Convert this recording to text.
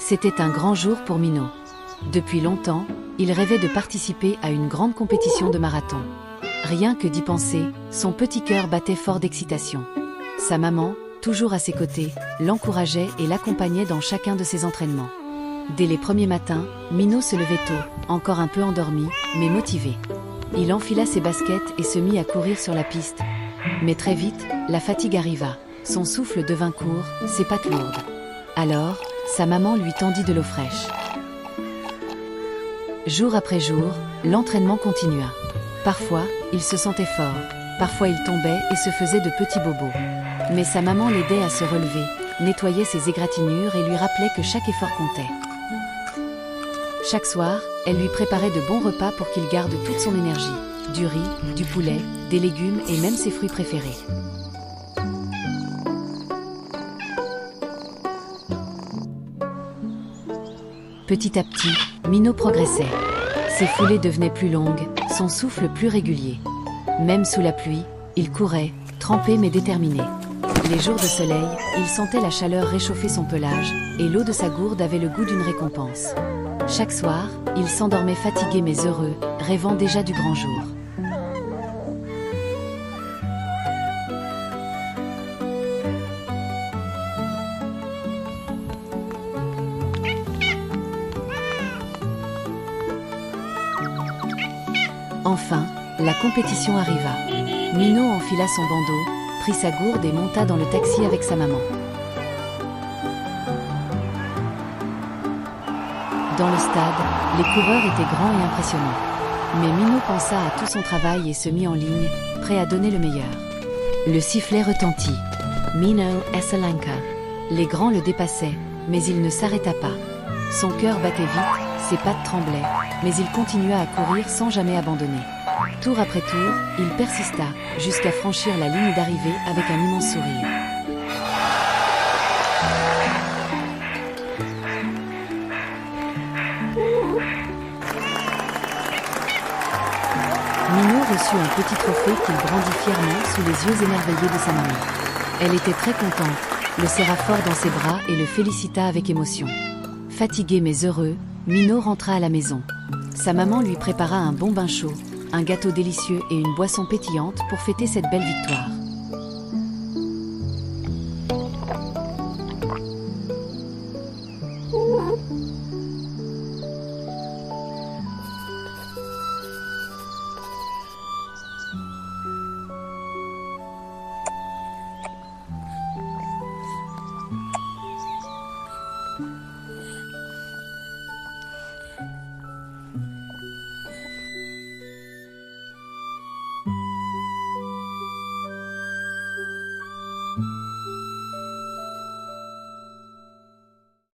C'était un grand jour pour Minot. Depuis longtemps, il rêvait de participer à une grande compétition de marathon. Rien que d'y penser, son petit cœur battait fort d'excitation. Sa maman, toujours à ses côtés, l'encourageait et l'accompagnait dans chacun de ses entraînements. Dès les premiers matins, Minot se levait tôt, encore un peu endormi, mais motivé. Il enfila ses baskets et se mit à courir sur la piste. Mais très vite, la fatigue arriva. Son souffle devint court, ses pattes lourdes. Alors, sa maman lui tendit de l'eau fraîche. Jour après jour, l'entraînement continua. Parfois, il se sentait fort, parfois il tombait et se faisait de petits bobos. Mais sa maman l'aidait à se relever, nettoyait ses égratignures et lui rappelait que chaque effort comptait. Chaque soir, elle lui préparait de bons repas pour qu'il garde toute son énergie. Du riz, du poulet, des légumes et même ses fruits préférés. Petit à petit, Minot progressait. Ses foulées devenaient plus longues, son souffle plus régulier. Même sous la pluie, il courait, trempé mais déterminé. Les jours de soleil, il sentait la chaleur réchauffer son pelage, et l'eau de sa gourde avait le goût d'une récompense. Chaque soir, il s'endormait fatigué mais heureux, rêvant déjà du grand jour. Enfin, la compétition arriva. Minot enfila son bandeau, prit sa gourde et monta dans le taxi avec sa maman. Dans le stade, les coureurs étaient grands et impressionnants. Mais Minot pensa à tout son travail et se mit en ligne, prêt à donner le meilleur. Le sifflet retentit. Minot Esselenka. Les grands le dépassaient, mais il ne s'arrêta pas. Son cœur battait vite, ses pattes tremblaient, mais il continua à courir sans jamais abandonner. Tour après tour, il persista, jusqu'à franchir la ligne d'arrivée avec un immense sourire. Minot reçut un petit trophée qu'il brandit fièrement sous les yeux émerveillés de sa maman. Elle était très contente, le serra fort dans ses bras et le félicita avec émotion. Fatigué mais heureux, Minot rentra à la maison. Sa maman lui prépara un bon bain chaud, un gâteau délicieux et une boisson pétillante pour fêter cette belle victoire.